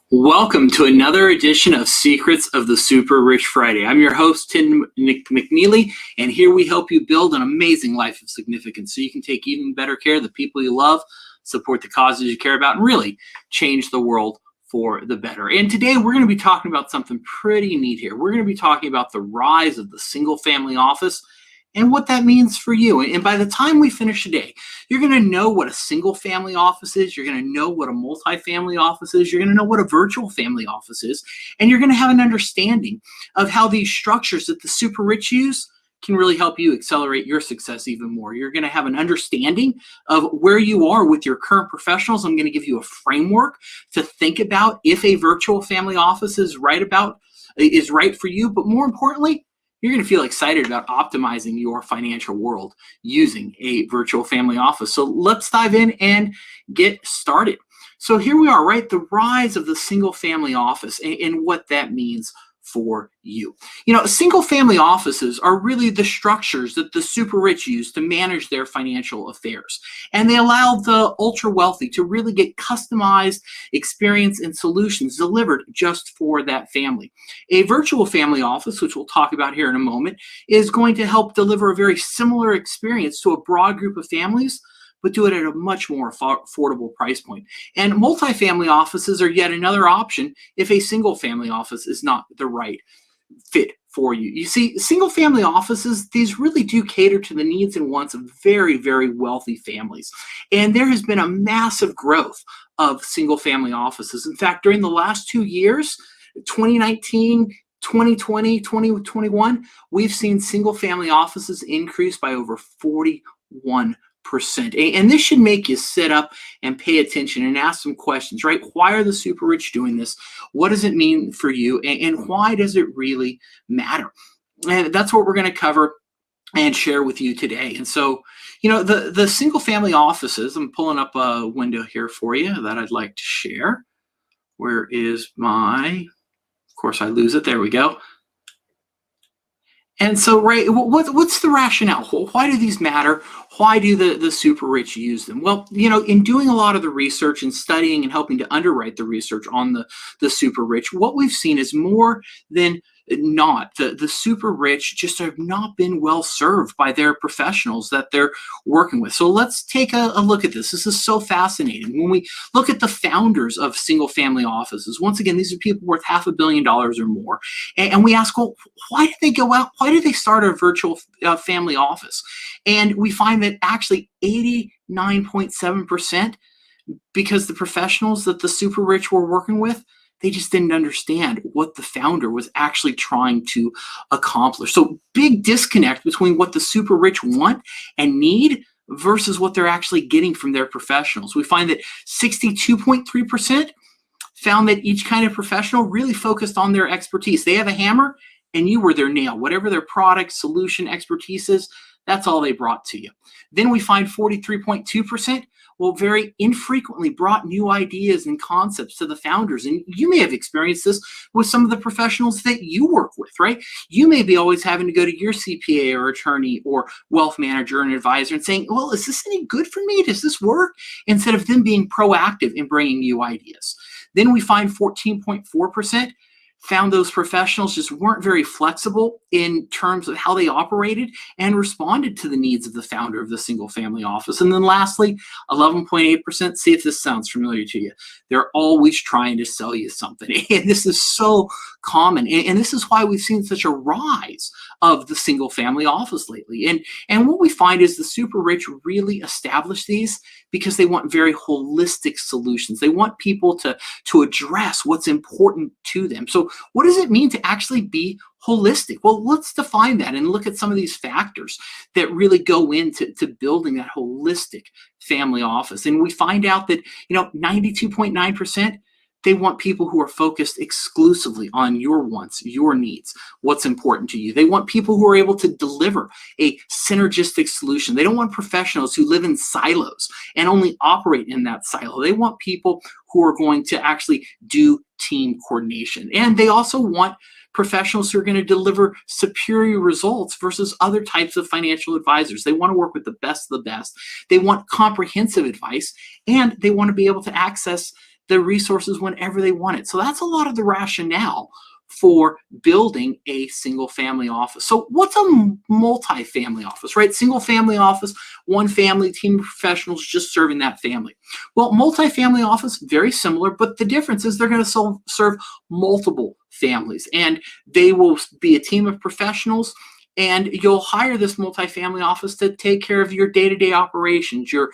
Welcome to another edition of Secrets of the Super Rich Friday. I'm your host, Tim McNeely, and here we help you build an amazing life of significance so you can take even better care of the people you love, support the causes you care about, and really change the world for the better. And today we're going to be talking about something pretty neat here. We're going to be talking about the rise of the single family office and what that means for you. And by the time we finish today, you're going to know what a single family office is. You're going to know what a multi-family office is. You're going to know what a virtual family office is. And you're going to have an understanding of how these structures that the super rich use can really help you accelerate your success even more. You're going to have an understanding of where you are with your current professionals. I'm going to give you a framework to think about if a virtual family office is right for you. But more importantly, you're going to feel excited about optimizing your financial world using a virtual family office. So let's dive in and get started. So here we are, right? The rise of the single family office and what that means for you. Single family offices are really the structures that the super rich use to manage their financial affairs. And they allow the ultra wealthy to really get customized experience and solutions delivered just for that family. A virtual family office, which we'll talk about here in a moment, is going to help deliver a very similar experience to a broad group of families, but do it at a much more affordable price point. And multifamily offices are yet another option if a single family office is not the right fit for you. You see, single family offices, these really do cater to the needs and wants of very, very wealthy families. And there has been a massive growth of single family offices. In fact, during the last 2 years, 2019, 2020, 2021, we've seen single family offices increase by over 41%. And this should make you sit up and pay attention and ask some questions, right? Why are the super rich doing this? What does it mean for you? And why does it really matter? And that's what we're going to cover and share with you today. And so, the single family offices, I'm pulling up a window here for you that I'd like to share. Where is of course I lose it. There we go. And so, right, what's the rationale? Why do these matter? Why do the super rich use them? Well, in doing a lot of the research and studying and helping to underwrite the research on the super rich, what we've seen is more than not the super rich just have not been well served by their professionals that they're working with. So let's take a look at this. This is so fascinating. When we look at the founders of single family offices, once again, these are people worth $500 million or more. And we ask, well, why did they go out? Why did they start a virtual family office? And we find that actually 89.7%, because the professionals that the super rich were working with, they just didn't understand what the founder was actually trying to accomplish. So big disconnect between what the super rich want and need versus what they're actually getting from their professionals. We find that 62.3% found that each kind of professional really focused on their expertise. They have a hammer and you were their nail. Whatever their product, solution, expertise is, that's all they brought to you. Then we find 43.2% very infrequently brought new ideas and concepts to the founders. And you may have experienced this with some of the professionals that you work with, right? You may be always having to go to your CPA or attorney or wealth manager and advisor and saying, well, is this any good for me? Does this work? Instead of them being proactive in bringing you ideas. Then we find 14.4% found those professionals just weren't very flexible in terms of how they operated and responded to the needs of the founder of the single family office. And then lastly, 11.8%, see if this sounds familiar to you. They're always trying to sell you something. And this is so common. And this is why we've seen such a rise of the single family office lately. And what we find is the super rich really establish these because they want very holistic solutions. They want people to address what's important to them. So what does it mean to actually be holistic? Well, let's define that and look at some of these factors that really go into building that holistic family office. And we find out that, 92.9%, they want people who are focused exclusively on your wants, your needs, what's important to you. They want people who are able to deliver a synergistic solution. They don't want professionals who live in silos and only operate in that silo. They want people who are going to actually do team coordination. And they also want professionals who are going to deliver superior results versus other types of financial advisors. They want to work with the best of the best. They want comprehensive advice, and they want to be able to access the resources whenever they want it. So that's a lot of the rationale for building a single family office. So what's a multi-family office, right? Single family office, one family, team of professionals just serving that family. Well, multi-family office, very similar, but the difference is they're going to serve multiple families, and they will be a team of professionals, and you'll hire this multifamily office to take care of your day-to-day operations, your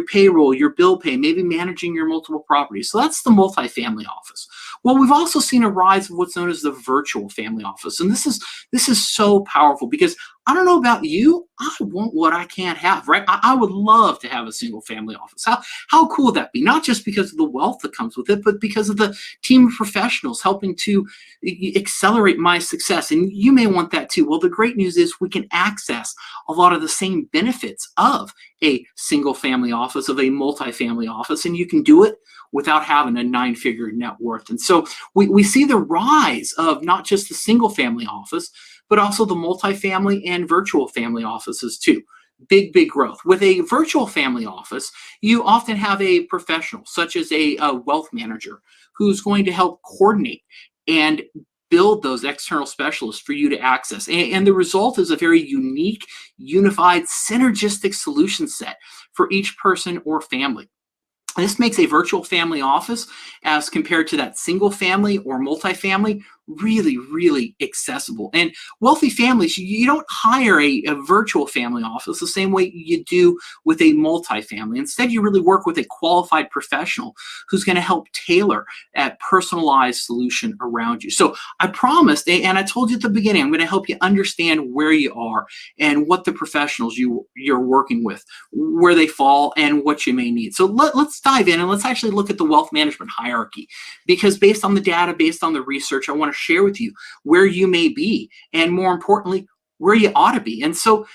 payroll, your bill pay, maybe managing your multiple properties. So that's the multifamily office. Well, we've also seen a rise of what's known as the virtual family office, and this is so powerful because I don't know about you, I want what I can't have, right? I would love to have a single family office. How cool would that be? Not just because of the wealth that comes with it, but because of the team of professionals helping to accelerate my success. And you may want that too. Well, the great news is we can access a lot of the same benefits of a single family office, of a multifamily office, and you can do it without having a 9-figure net worth. And so we see the rise of not just the single family office, but also the multifamily and virtual family offices too. Big growth. With a virtual family office, you often have a professional, such as a wealth manager, who's going to help coordinate and build those external specialists for you to access. And the result is a very unique, unified, synergistic solution set for each person or family. This makes a virtual family office, as compared to that single family or multifamily, really accessible. And wealthy families, you don't hire a virtual family office the same way you do with a multifamily. Instead, you really work with a qualified professional who's going to help tailor a personalized solution around you. So I promised, and I told you at the beginning, I'm going to help you understand where you are and what the professionals you're working with, where they fall, and what you may need. So let's dive in and let's actually look at the wealth management hierarchy, because based on the data, based on the research, I want to share with you where you may be, and more importantly, where you ought to be. And so,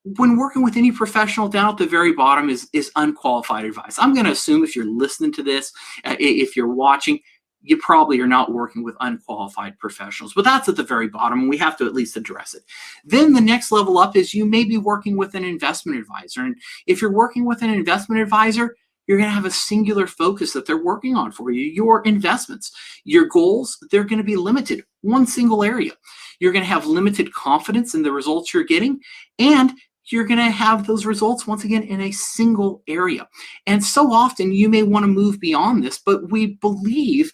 when working with any professional, down at the very bottom is unqualified advice. I'm going to assume if you're listening to this, if you're watching, you probably are not working with unqualified professionals, but that's at the very bottom, and we have to at least address it. Then the next level up is you may be working with an investment advisor. And if you're working with an investment advisor, you're going to have a singular focus that they're working on for you. Your investments, your goals, they're going to be limited, one single area. You're going to have limited confidence in the results you're getting, and you're going to have those results, once again, in a single area. And so often you may want to move beyond this, but we believe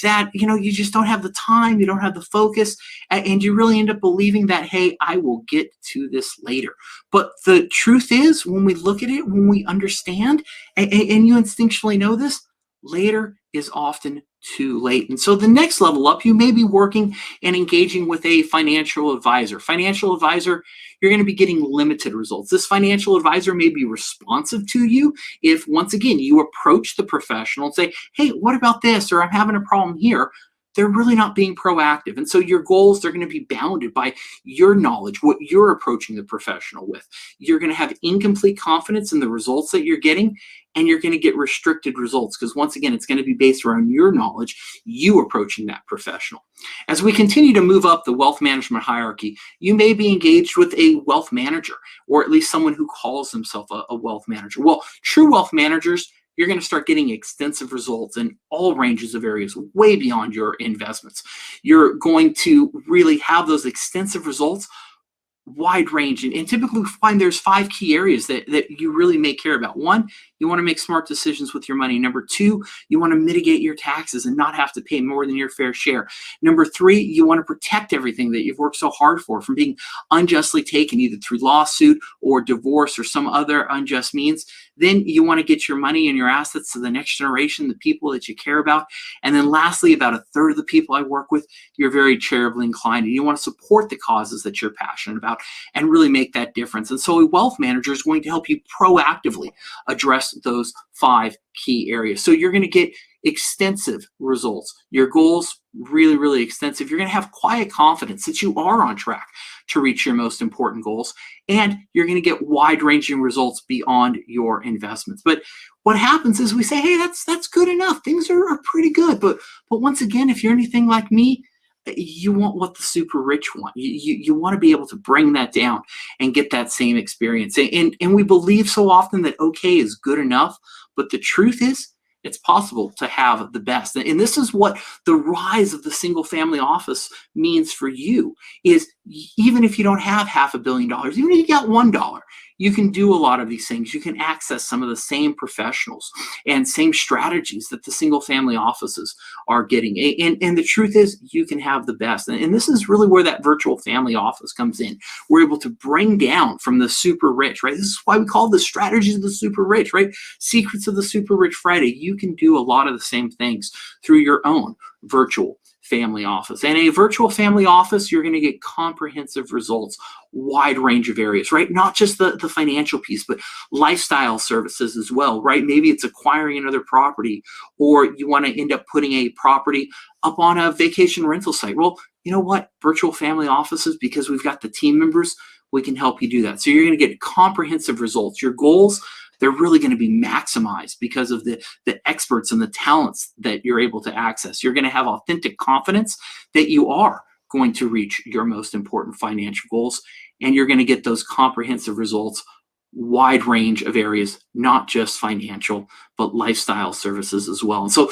that, you just don't have the time, you don't have the focus, and you really end up believing that, hey, I will get to this later. But the truth is, when we look at it, when we understand, and you instinctually know this, later is often too late. And so the next level up, you may be working and engaging with a financial advisor. Financial advisor, you're going to be getting limited results. This financial advisor may be responsive to you if, once again, you approach the professional and say, hey, what about this? Or I'm having a problem here. They're really not being proactive. And so your goals, they're going to be bounded by your knowledge, what you're approaching the professional with. You're going to have incomplete confidence in the results that you're getting, and you're going to get restricted results because, once again, it's going to be based around your knowledge, you approaching that professional. As we continue to move up the wealth management hierarchy, you may be engaged with a wealth manager, or at least someone who calls himself a wealth manager. Well, true wealth managers, you're going to start getting extensive results in all ranges of areas, way beyond your investments. You're going to really have those extensive results, wide range. And typically we find there's 5 key areas that you really may care about. 1, you want to make smart decisions with your money. Number 2, you want to mitigate your taxes and not have to pay more than your fair share. Number 3, you want to protect everything that you've worked so hard for from being unjustly taken, either through lawsuit or divorce or some other unjust means. Then you want to get your money and your assets to the next generation, the people that you care about. And then lastly, about 1/3 of the people I work with, you're very charitably inclined, and you want to support the causes that you're passionate about and really make that difference. And so a wealth manager is going to help you proactively address those 5 key areas. So you're going to get extensive results. Your goals, really extensive. You're going to have quiet confidence that you are on track to reach your most important goals, and you're going to get wide-ranging results beyond your investments. But what happens is we say, hey, that's good enough. Things are pretty good. But once again, if you're anything like me, you want what the super rich want. You want to be able to bring that down and get that same experience. And we believe so often that okay is good enough, but the truth is It's possible to have the best. And this is what the rise of the single family office means for you is even if you don't have $500 million, even if you got $1, you can do a lot of these things. You can access some of the same professionals and same strategies that the single family offices are getting. And the truth is you can have the best. And this is really where that virtual family office comes in. We're able to bring down from the super rich, right? This is why we call the strategies of the super rich, right? Secrets of the Super Rich Friday. You can do a lot of the same things through your own virtual family office. And a virtual family office, you're going to get comprehensive results, wide range of areas, right? Not just the financial piece, but lifestyle services as well, right? Maybe it's acquiring another property, or you want to end up putting a property up on a vacation rental site. Well, you know what? Virtual family offices, because we've got the team members, we can help you do that. So you're going to get comprehensive results. Your goals, they're really going to be maximized because of the experts and the talents that you're able to access. You're going to have authentic confidence that you are going to reach your most important financial goals, and you're going to get those comprehensive results, wide range of areas, not just financial, but lifestyle services as well. And so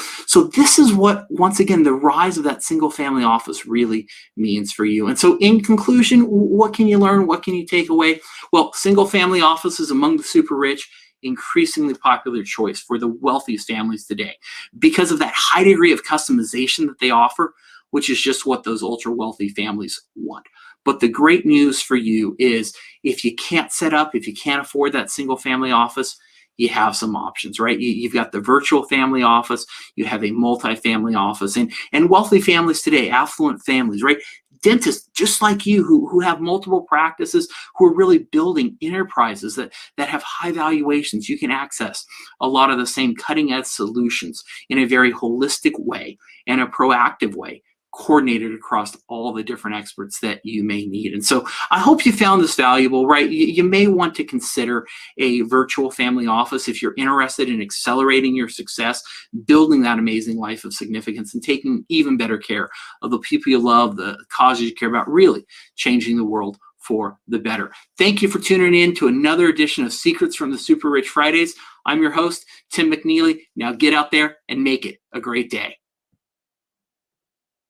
this is what, once again, the rise of that single family office really means for you. And so in conclusion, what can you learn? What can you take away? Well, single family offices among the super rich, increasingly popular choice for the wealthiest families today because of that high degree of customization that they offer, which is just what those ultra wealthy families want. But the great news for you is if you can't set up, if you can't afford that single family office, you have some options, right? You've got the virtual family office, you have a multi-family office, and wealthy families today, affluent families, right? Dentists just like you who have multiple practices, who are really building enterprises that have high valuations. You can access a lot of the same cutting edge solutions in a very holistic way and a proactive way, coordinated across all the different experts that you may need. And so I hope you found this valuable, right? You may want to consider a virtual family office if you're interested in accelerating your success, building that amazing life of significance, and taking even better care of the people you love, the causes you care about, really changing the world for the better. Thank you for tuning in to another edition of Secrets from the Super Rich Fridays. I'm your host, Tim McNeely. Now get out there and make it a great day.